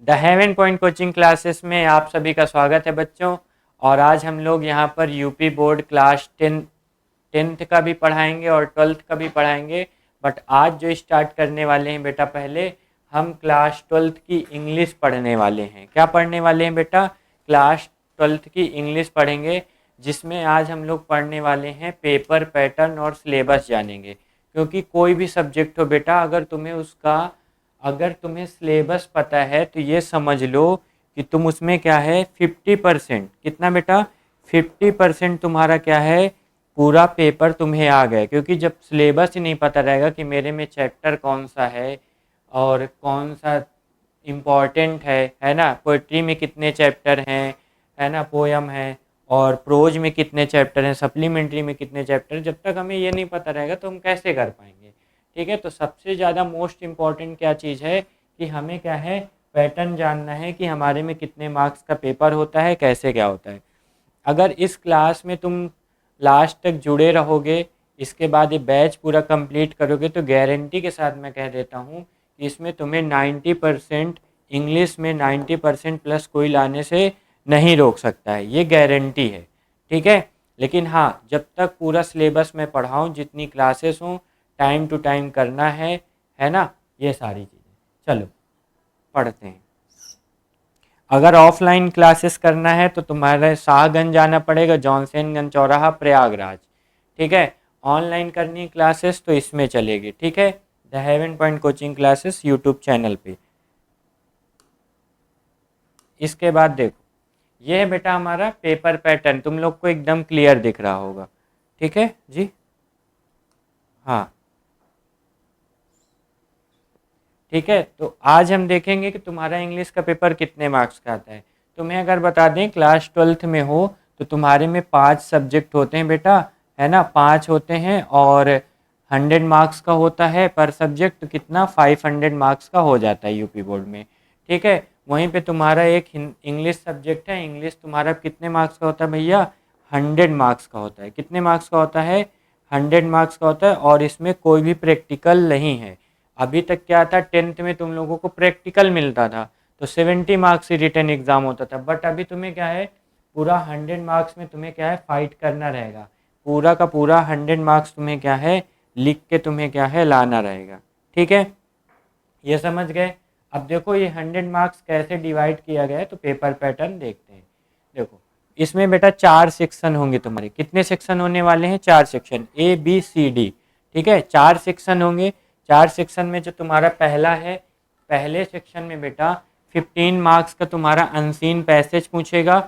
The haven point coaching classes में आप सभी का स्वागत है बच्चों। और आज हम लोग यहाँ पर यूपी बोर्ड क्लास टेंथ का भी पढ़ाएंगे और ट्वेल्थ का भी पढ़ाएंगे। बट आज जो स्टार्ट करने वाले हैं बेटा, पहले हम क्लास ट्वेल्थ की इंग्लिश पढ़ने वाले हैं। क्या पढ़ने वाले हैं बेटा? क्लास ट्वेल्थ की इंग्लिश पढ़ेंगे, जिसमें आज हम लोग पढ़ने वाले हैं पेपर पैटर्न और सिलेबस जानेंगे। क्योंकि कोई भी सब्जेक्ट हो बेटा, अगर तुम्हें सिलेबस पता है तो ये समझ लो कि तुम उसमें क्या है 50%, कितना बेटा 50% तुम्हारा क्या है, पूरा पेपर तुम्हें आ गया। क्योंकि जब सिलेबस ही नहीं पता रहेगा कि मेरे में चैप्टर कौन सा है और कौन सा इम्पॉर्टेंट है ना, पोइट्री में कितने चैप्टर हैं, है ना, पोयम है, और प्रोज में कितने चैप्टर हैं, सप्लीमेंट्री में कितने चैप्टर, जब तक हमें ये नहीं पता रहेगा तो हम कैसे कर पाएंगे। ठीक है, तो सबसे ज़्यादा मोस्ट इम्पॉर्टेंट क्या चीज़ है कि हमें क्या है, पैटर्न जानना है कि हमारे में कितने मार्क्स का पेपर होता है, कैसे क्या होता है। अगर इस क्लास में तुम लास्ट तक जुड़े रहोगे, इसके बाद ये बैच पूरा कंप्लीट करोगे, तो गारंटी के साथ मैं कह देता हूँ कि इसमें तुम्हें 90% इंग्लिश में 90% प्लस कोई लाने से नहीं रोक सकता है, ये गारंटी है। ठीक है, लेकिन हाँ, जब तक पूरा सिलेबस मैं पढ़ाऊँ, जितनी क्लासेस हों, टाइम टू टाइम करना है ना, ये सारी चीज़ें। चलो पढ़ते हैं। अगर ऑफलाइन क्लासेस करना है तो तुम्हारे शाहगंज जाना पड़ेगा, जॉनसनगंज चौराहा, प्रयागराज। ठीक है, ऑनलाइन करनी क्लासेस तो इसमें चलेगी। ठीक है, the haven point coaching classes YouTube channel पे। इसके बाद देखो, ये है बेटा हमारा पेपर पैटर्न, तुम लोग को एकदम क्लियर दिख रहा होगा। ठीक है जी, हाँ ठीक है। तो आज हम देखेंगे कि तुम्हारा इंग्लिश का पेपर कितने मार्क्स का आता है। तुम्हें अगर बता दें, क्लास ट्वेल्थ में हो तो तुम्हारे में 5 सब्जेक्ट होते हैं बेटा, है ना, 5 होते हैं, और 100 मार्क्स का होता है पर सब्जेक्ट, तो कितना 500 मार्क्स का हो जाता है यूपी बोर्ड में। ठीक है, वहीं पे तुम्हारा एक इंग्लिश सब्जेक्ट है, इंग्लिश तुम्हारा कितने मार्क्स का होता है भैया? 100 मार्क्स का होता है। कितने मार्क्स का होता है? 100 मार्क्स का होता है, और इसमें कोई भी प्रैक्टिकल नहीं है। अभी तक क्या था, टेंथ में तुम लोगों को प्रैक्टिकल मिलता था तो 70 मार्क्स ही रिटर्न एग्जाम होता था। बट अभी तुम्हें क्या है, पूरा 100 मार्क्स में तुम्हें क्या है, फाइट करना रहेगा। पूरा का पूरा 100 मार्क्स तुम्हें क्या है, लिख के तुम्हें क्या है, लाना रहेगा। ठीक है, ये समझ गए। अब देखो ये 100 मार्क्स कैसे डिवाइड किया गया है, तो पेपर पैटर्न देखते हैं। देखो, इसमें बेटा 4 सेक्शन होंगे तुम्हारे। कितने सेक्शन होने वाले हैं? 4 सेक्शन, ABCD। ठीक है, 4 सेक्शन होंगे। 4 सेक्शन में जो तुम्हारा पहला है, पहले सेक्शन में बेटा 15 मार्क्स का तुम्हारा अनसीन पैसेज पूछेगा।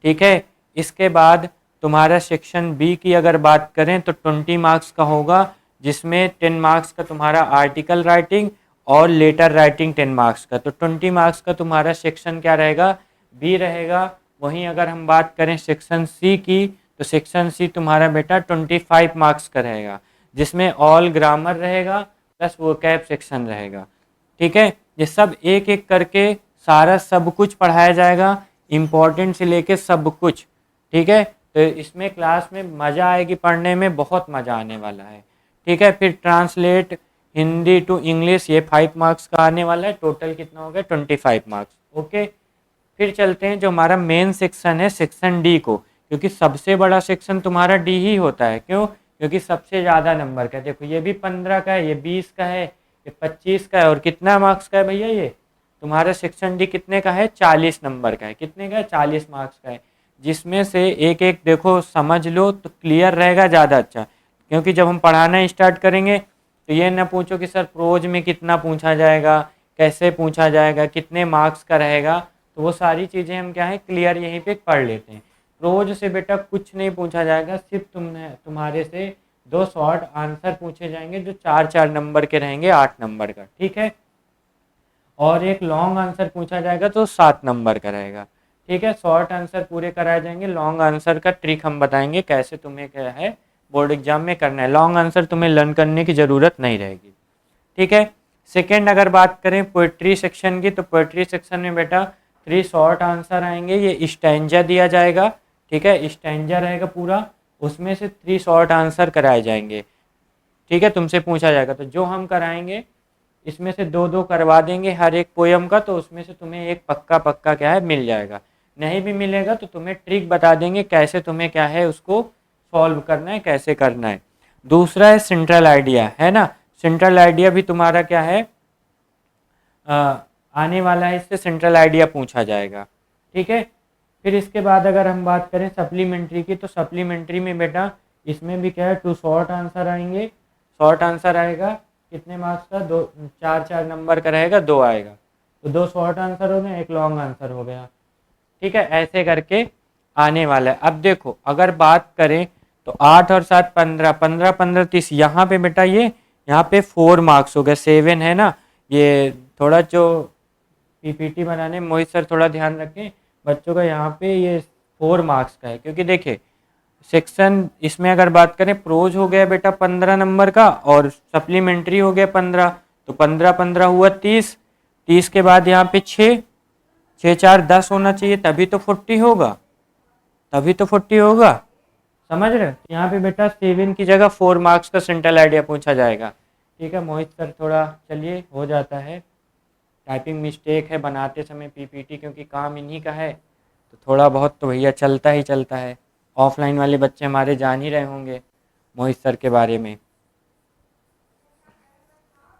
ठीक है, इसके बाद तुम्हारा सेक्शन बी की अगर बात करें तो 20 मार्क्स का होगा, जिसमें 10 मार्क्स का तुम्हारा आर्टिकल राइटिंग और लेटर राइटिंग 10 मार्क्स का। तो 20 मार्क्स का तुम्हारा सेक्शन क्या रहेगा, बी रहेगा। वहीं अगर हम बात करें सेक्शन सी की, तो सेक्शन सी तुम्हारा बेटा 25 मार्क्स का रहेगा, जिसमें ऑल ग्रामर रहेगा प्लस वोकैब सेक्शन रहेगा। ठीक है, ये सब एक एक करके सारा सब कुछ पढ़ाया जाएगा, इम्पोर्टेंट से लेके सब कुछ। ठीक है, तो इसमें क्लास में मज़ा आएगी, पढ़ने में बहुत मज़ा आने वाला है। ठीक है, फिर ट्रांसलेट हिंदी टू इंग्लिश, ये 5 मार्क्स का आने वाला है। टोटल कितना हो गया? 25 मार्क्स। ओके, फिर चलते हैं जो हमारा मेन सेक्शन है, सेक्शन डी को। क्योंकि सबसे बड़ा सेक्शन तुम्हारा डी ही होता है। क्यों? क्योंकि सबसे ज़्यादा नंबर का है। देखो, ये भी 15 का है, ये 20 का है, ये 25 का है, और कितना मार्क्स का है भैया? ये तुम्हारा सेक्शन डी कितने का है? 40 नंबर का है। कितने का है? 40 मार्क्स का है। जिसमें से एक एक देखो, समझ लो तो क्लियर रहेगा ज़्यादा अच्छा। क्योंकि जब हम पढ़ाना स्टार्ट करेंगे तो ये ना पूछो कि सर प्रोज में कितना पूछा जाएगा, कैसे पूछा जाएगा, कितने मार्क्स का रहेगा। तो वो सारी चीज़ें हम क्या है, क्लियर यहीं पे पढ़ लेते हैं। प्रोज से बेटा कुछ नहीं पूछा जाएगा, सिर्फ तुम्हारे से 2 शॉर्ट आंसर पूछे जाएंगे, जो 4-4 नंबर के रहेंगे, 8 नंबर का। ठीक है, और एक लॉन्ग आंसर पूछा जाएगा तो 7 नंबर का रहेगा। ठीक है, शॉर्ट आंसर पूरे कराए जाएंगे, लॉन्ग आंसर का ट्रिक हम बताएंगे कैसे तुम्हें क्या है बोर्ड एग्जाम में करना है। लॉन्ग आंसर तुम्हें लर्न करने की ज़रूरत नहीं रहेगी। ठीक है, सेकेंड अगर बात करें पोइट्री सेक्शन की, तो पोइट्री सेक्शन में बेटा 3 शॉर्ट आंसर आएंगे। ये स्टैंजा दिया जाएगा। ठीक है, स्टैंजा रहेगा पूरा, उसमें से 3 शॉर्ट आंसर कराए जाएंगे। ठीक है, तुमसे पूछा जाएगा, तो जो हम कराएंगे इसमें से दो दो करवा देंगे हर एक पोयम का, तो उसमें से तुम्हें एक पक्का पक्का क्या है मिल जाएगा। नहीं भी मिलेगा तो तुम्हें ट्रिक बता देंगे कैसे तुम्हें क्या है उसको सॉल्व करना है, कैसे करना है। दूसरा है सेंट्रल आइडिया, है ना। सेंट्रल आइडिया भी तुम्हारा क्या है आने वाला है, इससे सेंट्रल आइडिया पूछा जाएगा, ठीक है। फिर इसके बाद अगर हम बात करें सप्लीमेंट्री की, तो सप्लीमेंट्री में बेटा इसमें भी क्या है 2 शॉर्ट आंसर आएंगे। शॉर्ट आंसर आएगा कितने मार्क्स का, 2 4 4 नंबर का रहेगा, 2 आएगा, तो 2 शॉर्ट आंसर हो गए, 1 लॉन्ग आंसर हो गया, ठीक है। ऐसे करके आने वाला है। अब देखो अगर बात करें तो 8 और 7 15, 15 15 30, यहाँ पे बेटा ये यहाँ पे 4 मार्क्स हो गए, 7 है ना। ये थोड़ा जो पीपीटी बनाने में मोहित सर थोड़ा ध्यान रखें बच्चों का, यहाँ पे ये 4 मार्क्स का है, क्योंकि देखिए सेक्शन इसमें अगर बात करें प्रोज हो गया बेटा 15 नंबर का और सप्लीमेंट्री हो गया 15, तो 15 15 हुआ 30, 30 के बाद यहाँ पे 6 6 4 10 होना चाहिए, तभी तो 40 होगा, तभी तो 40 होगा, समझ रहे हो। यहाँ पे बेटा 7 की जगह 4 मार्क्स का सेंट्रल आइडिया पूछा जाएगा, ठीक है। मोहित सर थोड़ा चलिए हो जाता है, टाइपिंग मिस्टेक है बनाते समय पीपीटी, क्योंकि काम इन्हीं का है, तो थोड़ा बहुत तो भैया चलता ही चलता है। ऑफलाइन वाले बच्चे हमारे जान ही रहे होंगे मोहित सर के बारे में।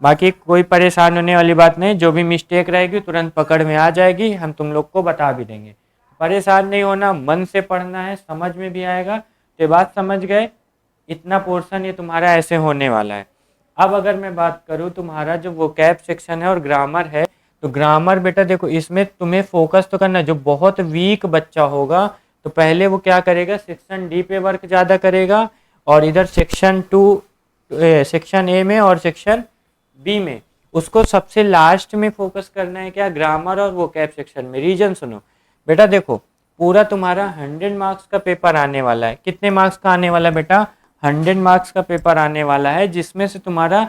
बाकी कोई परेशान होने वाली बात नहीं, जो भी मिस्टेक रहेगी तुरंत पकड़ में आ जाएगी, हम तुम लोग को बता भी देंगे। परेशान नहीं होना, मन से पढ़ना है, समझ में भी आएगा। तो बात समझ गए, इतना पोर्शन ये तुम्हारा ऐसे होने वाला है। अब अगर मैं बात करूँ तुम्हारा जो वोकैब सेक्शन है और ग्रामर है, तो ग्रामर बेटा देखो इसमें तुम्हें फोकस तो करना है। जो बहुत वीक बच्चा होगा तो पहले वो क्या करेगा, सेक्शन डी पे वर्क ज़्यादा करेगा, और इधर सेक्शन ए में और सेक्शन बी में उसको सबसे लास्ट में फोकस करना है क्या, ग्रामर और वोकैब सेक्शन में। रीजन सुनो बेटा, देखो पूरा तुम्हारा 100 मार्क्स का पेपर आने वाला है। कितने मार्क्स का आने वाला है बेटा, 100 मार्क्स का पेपर आने वाला है, जिसमें से तुम्हारा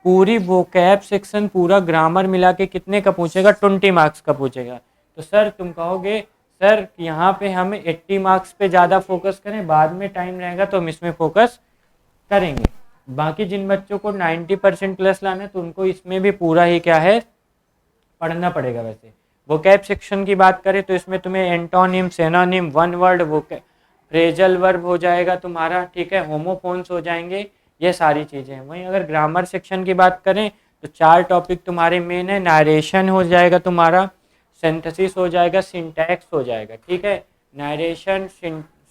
पूरी वोकैब सेक्शन पूरा ग्रामर मिला के कितने का पूछेगा, 20 मार्क्स का पूछेगा। तो सर तुम कहोगे सर यहाँ पे हमें 80 मार्क्स पे ज़्यादा फोकस करें, बाद में टाइम रहेगा तो हम इसमें फोकस करेंगे। बाकी जिन बच्चों को 90% प्लस लाना है तो उनको इसमें भी पूरा ही क्या है पढ़ना पड़ेगा। वैसे वोकैब सेक्शन की बात करें तो इसमें तुम्हें antonym, synonym, one word, phrasal verb हो जाएगा तुम्हारा, ठीक है, होमोफोन्स हो जाएंगे, ये सारी चीज़ें। वहीं अगर ग्रामर सेक्शन की बात करें तो 4 टॉपिक तुम्हारे मेन है, नरेशन हो जाएगा तुम्हारा, सिंथेसिस हो जाएगा, सिंटैक्स हो जाएगा, ठीक है। नरेशन,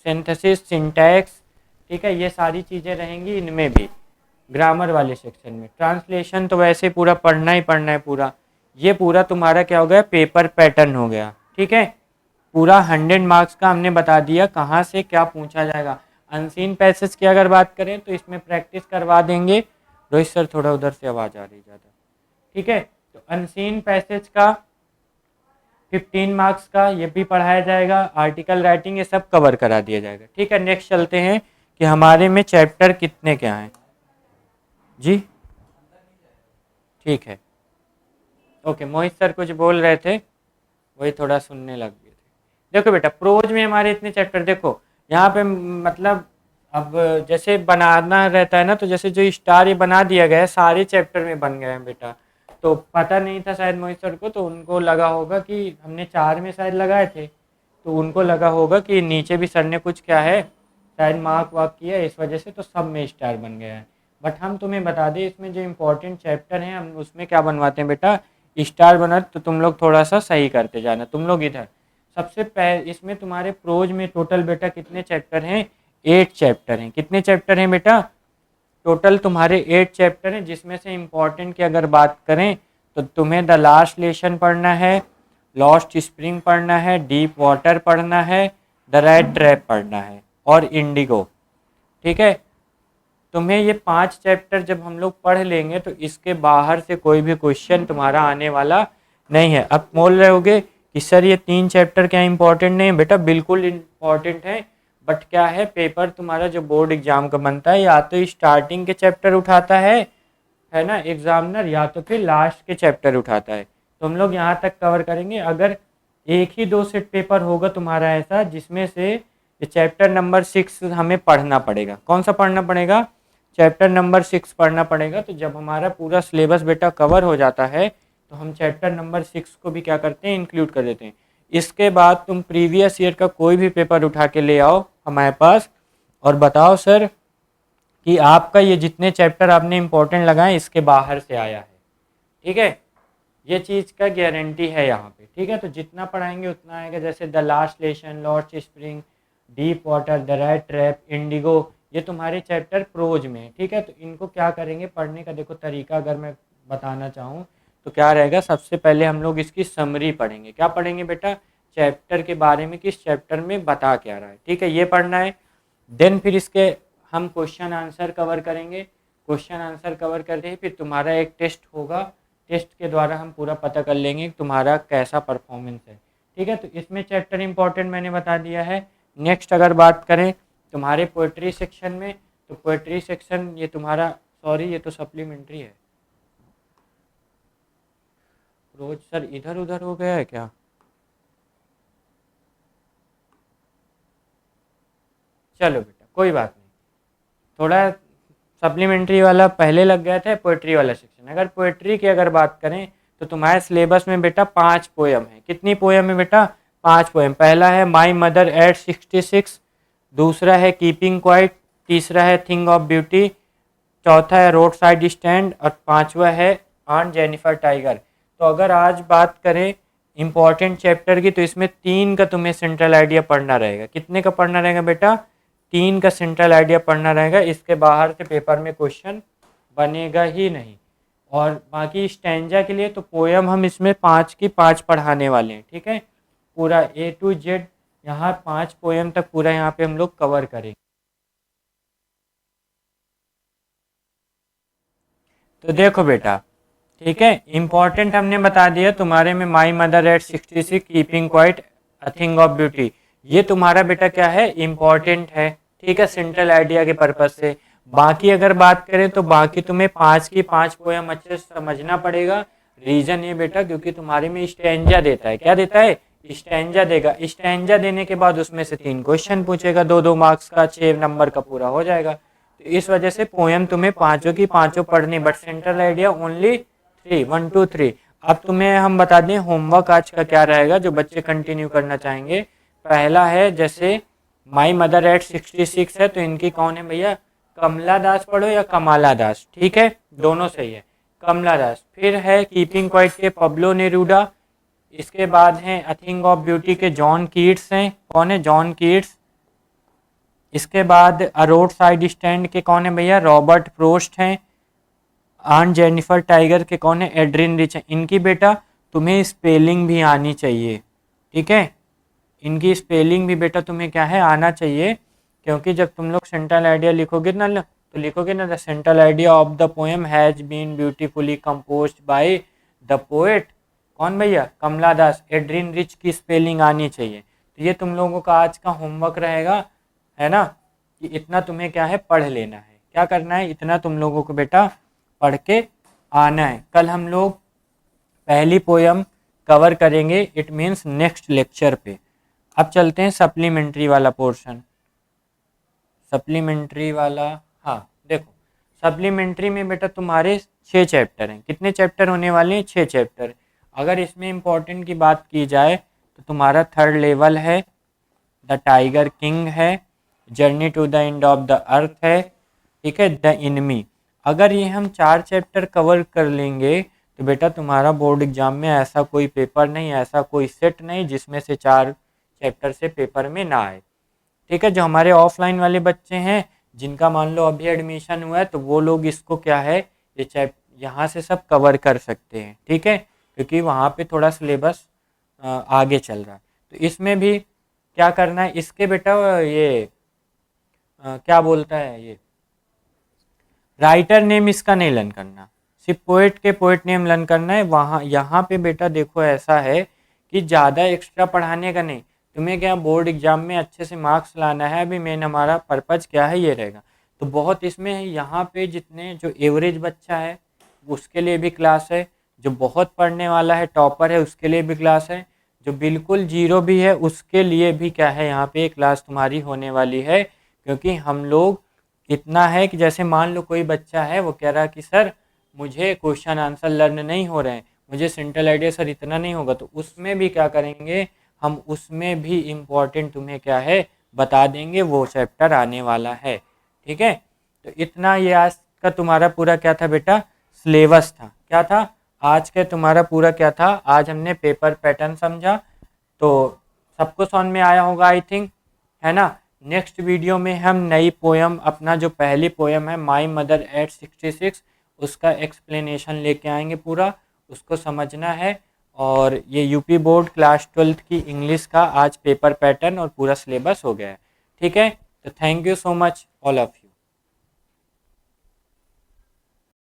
सिंथेसिस, सिंटैक्स, ठीक है, ये सारी चीज़ें रहेंगी इनमें भी ग्रामर वाले सेक्शन में। ट्रांसलेशन तो वैसे पूरा पढ़ना ही पढ़ना है पूरा। ये पूरा तुम्हारा क्या हो गया, पेपर पैटर्न हो गया, ठीक है। पूरा 100 मार्क्स का हमने बता दिया कहाँ से क्या पूछा जाएगा। अनसीन पैसेज की अगर बात करें तो इसमें प्रैक्टिस करवा देंगे। रोहित सर थोड़ा उधर से आवाज़ आ रही ज़्यादा, ठीक है। तो अनसीन पैसेज का 15 मार्क्स का ये भी पढ़ाया जाएगा, आर्टिकल राइटिंग ये सब कवर करा दिया जाएगा, ठीक है। नेक्स्ट चलते हैं कि हमारे में चैप्टर कितने क्या हैं जी, ठीक है। ओके, मोहित सर कुछ बोल रहे थे, वही थोड़ा सुनने लग गए थे। देखो बेटा प्रोज में हमारे इतने चैप्टर, देखो यहाँ पे मतलब अब जैसे बनाना रहता है ना, तो जैसे जो स्टार ये बना दिया गया है सारे चैप्टर में बन गए हैं बेटा। तो पता नहीं था शायद मोहित सर को, तो उनको लगा होगा कि हमने 4 में शायद लगाए थे, तो उनको लगा होगा कि नीचे भी सर ने कुछ क्या है शायद मार्क वार्क किया, इस वजह से तो सब में स्टार बन गया है। बट हम तुम्हें बता दें इसमें जो इम्पोर्टेंट चैप्टर हैं हम उसमें क्या बनवाते हैं बेटा, स्टार बना, तो तुम लोग थोड़ा सा सही करते जाना। तुम लोग इधर सबसे पहले इसमें तुम्हारे प्रोज में टोटल बेटा कितने चैप्टर हैं, 8 चैप्टर हैं। कितने चैप्टर हैं बेटा, टोटल तुम्हारे 8 चैप्टर हैं, जिसमें से इम्पोर्टेंट की अगर बात करें तो तुम्हें द लास्ट लेसन पढ़ना है, लॉस्ट स्प्रिंग पढ़ना है, डीप वाटर पढ़ना है, द रेड ट्रैप पढ़ना है और इंडिगो, ठीक है। तुम्हें ये 5 चैप्टर जब हम लोग पढ़ लेंगे तो इसके बाहर से कोई भी क्वेश्चन तुम्हारा आने वाला नहीं है। अब बोल रहे होगे कि सर ये 3 चैप्टर क्या इंपॉर्टेंट नहीं है, बेटा बिल्कुल इम्पॉर्टेंट है। बट क्या है, पेपर तुम्हारा जो बोर्ड एग्जाम का बनता है या तो स्टार्टिंग के चैप्टर उठाता है ना एग्जामिनर, या तो फिर लास्ट के चैप्टर उठाता है। तो हम लोग यहाँ तक कवर करेंगे। अगर 1 ही 2 सेट पेपर होगा तुम्हारा ऐसा जिसमें से चैप्टर नंबर 6 हमें पढ़ना पड़ेगा। कौन सा पढ़ना पड़ेगा, चैप्टर नंबर 6 पढ़ना पड़ेगा। तो जब हमारा पूरा सिलेबस बेटा कवर हो जाता है तो हम चैप्टर नंबर 6 को भी क्या करते हैं, इंक्लूड कर देते हैं। इसके बाद तुम प्रीवियस ईयर का कोई भी पेपर उठा के ले आओ हमारे पास और बताओ सर कि आपका ये जितने चैप्टर आपने इंपॉर्टेंट लगाए इसके बाहर से आया है। ठीक है, ये चीज़ का गारंटी है यहाँ पे। ठीक है, तो जितना पढ़ाएंगे उतना आएगा। जैसे the last lesson, Lord spring, deep water, the red trap, Indigo, ये तुम्हारे चैप्टर प्रोज में है। ठीक है, तो इनको क्या करेंगे पढ़ने का, देखो तरीका अगर मैं बताना चाहूँ तो क्या रहेगा, सबसे पहले हम लोग इसकी समरी पढ़ेंगे। क्या पढ़ेंगे बेटा, चैप्टर के बारे में, किस चैप्टर में बता क्या रहा है। ठीक है, ये पढ़ना है। देन फिर इसके हम क्वेश्चन आंसर कवर करेंगे। क्वेश्चन आंसर कवर करके फिर तुम्हारा एक टेस्ट होगा, टेस्ट के द्वारा हम पूरा पता कर लेंगे कि तुम्हारा कैसा परफॉर्मेंस है। ठीक है, तो इसमें चैप्टर इंपॉर्टेंट मैंने बता दिया है। नेक्स्ट अगर बात करें तुम्हारे पोएट्री सेक्शन में, तो पोएट्री सेक्शन ये तुम्हारा, सॉरी ये तो सप्लीमेंट्री है। रोज सर इधर उधर हो गया है क्या? चलो बेटा कोई बात नहीं, थोड़ा सप्लीमेंट्री वाला पहले लग गया था, पोएट्री वाला सेक्शन। अगर पोएट्री की अगर बात करें तो तुम्हारे सिलेबस में बेटा 5 पोएम है। कितनी पोएम है बेटा? 5 पोएम। पहला है माई मदर एट 66, दूसरा है कीपिंग क्वाइट, तीसरा है थिंग ऑफ ब्यूटी, चौथा है रोड साइड स्टैंड और पांचवा है ऑन जेनिफर टाइगर। तो अगर आज बात करें इंपॉर्टेंट चैप्टर की तो इसमें 3 का तुम्हें सेंट्रल आइडिया पढ़ना रहेगा। कितने का पढ़ना रहेगा बेटा? 3 का सेंट्रल आइडिया पढ़ना रहेगा। इसके बाहर से पेपर में क्वेश्चन बनेगा ही नहीं। और बाकी स्टैंजा के लिए तो पोएम हम इसमें 5 की 5 पढ़ाने वाले हैं। ठीक है, पूरा A to Z यहाँ 5 पोएम तक पूरा यहाँ पे हम लोग कवर करेंगे। तो देखो बेटा, ठीक है, इंपॉर्टेंट हमने बता दिया तुम्हारे में my mother eight 66, keeping quiet, a thing of beauty, ये तुम्हारा बेटा क्या है, इंपॉर्टेंट है। ठीक है, सेंट्रल आइडिया के पर्पज से। बाकी अगर बात करें तो बाकी तुम्हें 5 की 5 पोएम अच्छे से समझना पड़ेगा। रीजन ये बेटा क्योंकि तुम्हारे में स्टैंजा देता है। क्या देता है? स्टैंजा देगा। स्टैंजा देने के बाद उसमें से 3 क्वेश्चन पूछेगा, 2-2 मार्क्स का, 6 नंबर का पूरा हो जाएगा। तो इस वजह से पोएम तुम्हें 5 की 5 पढ़नी, बट सेंट्रल आइडिया ओनली 3, 1 2 3। अब तुम्हें हम बता दें होमवर्क आज का क्या रहेगा जो बच्चे कंटिन्यू करना चाहेंगे। पहला है जैसे माई मदर एट 66 है तो इनकी कौन है भैया, कमला दास पढ़ो या कमाला दास। ठीक है, दोनों सही है, कमला दास। फिर है कीपिंग क्वाइट के पब्लो नेरूडा। इसके बाद हैं अ थिंग ऑफ ब्यूटी के जॉन कीट्स हैं। कौन है? John Keats. इसके बाद अ रोड साइड स्टैंड के कौन है भैया, रॉबर्ट प्रोस्ट हैं। ऑन जेनिफर टाइगर के कौन है, एड्रिन रिच है। इनकी बेटा तुम्हें स्पेलिंग भी आनी चाहिए। ठीक है, इनकी स्पेलिंग भी बेटा तुम्हें क्या है, आना चाहिए। क्योंकि जब तुम लोग सेंट्रल आइडिया लिखोगे ना तो लिखोगे ना, the central idea of the poem has been beautifully composed by the poet, कौन भैया, कमला दास। एड्रिन रिच की स्पेलिंग आनी चाहिए। तो ये तुम लोगों का आज का होमवर्क रहेगा, है ना, कि इतना तुम्हें क्या है, पढ़ लेना है। क्या करना है, इतना तुम लोगों को बेटा पढ़ के आना है। कल हम लोग पहली पोयम कवर करेंगे, इट मीन्स नेक्स्ट लेक्चर पे। अब चलते हैं सप्लीमेंट्री वाला पोर्शन। सप्लीमेंट्री वाला, हाँ देखो, सप्लीमेंट्री में बेटा तुम्हारे 6 चैप्टर हैं। कितने चैप्टर होने वाले हैं? 6 चैप्टर। अगर इसमें इंपॉर्टेंट की बात की जाए तो तुम्हारा 3rd लेवल है, द टाइगर किंग है, journey to the end of the earth है, ठीक है, द इनमी। अगर ये हम 4 चैप्टर कवर कर लेंगे तो बेटा तुम्हारा बोर्ड एग्जाम में ऐसा कोई पेपर नहीं, ऐसा कोई सेट नहीं जिसमें से 4 चैप्टर से पेपर में ना आए। ठीक है, जो हमारे ऑफलाइन वाले बच्चे हैं जिनका मान लो अभी एडमिशन हुआ है तो वो लोग इसको क्या है, ये यहाँ से सब कवर कर सकते हैं। ठीक है, क्योंकि वहाँ पे थोड़ा सिलेबस आगे चल रहा है। तो इसमें भी क्या करना है, इसके बेटा ये क्या बोलता है, ये राइटर नेम इसका नहीं लर्न करना, सिर्फ पोएट के पोएट नेम लर्न करना है। वहाँ यहाँ पे बेटा देखो ऐसा है कि ज़्यादा एक्स्ट्रा पढ़ाने का नहीं, तुम्हें क्या बोर्ड एग्जाम में अच्छे से मार्क्स लाना है। अभी मेन हमारा पर्पज़ क्या है, ये रहेगा। तो बहुत इसमें यहाँ पे जितने जो एवरेज बच्चा है उसके लिए भी क्लास है, जो बहुत पढ़ने वाला है टॉपर है उसके लिए भी क्लास है, जो बिल्कुल जीरो भी है उसके लिए भी क्या है, यहाँ पे क्लास तुम्हारी होने वाली है। क्योंकि हम लोग इतना है कि जैसे मान लो कोई बच्चा है वो कह रहा कि सर मुझे क्वेश्चन आंसर लर्न नहीं हो रहे हैं, मुझे सिंपल आइडिया सर इतना नहीं होगा, तो उसमें भी क्या करेंगे हम, उसमें भी इम्पोर्टेंट तुम्हें क्या है बता देंगे, वो चैप्टर आने वाला है। ठीक है, तो इतना ये आज का तुम्हारा पूरा क्या था बेटा, सिलेबस था। क्या था आज का तुम्हारा पूरा, क्या था आज हमने पेपर पैटर्न समझा। तो सबको समझ में आया होगा आई थिंक, है ना। नेक्स्ट वीडियो में हम नई पोयम, अपना जो पहली पोयम है माई मदर एट 66, उसका एक्सप्लेनेशन लेके आएंगे पूरा, उसको समझना है। और ये यूपी बोर्ड क्लास 12th की इंग्लिश का आज पेपर पैटर्न और पूरा सिलेबस हो गया है। ठीक है, तो thank you so much all of you.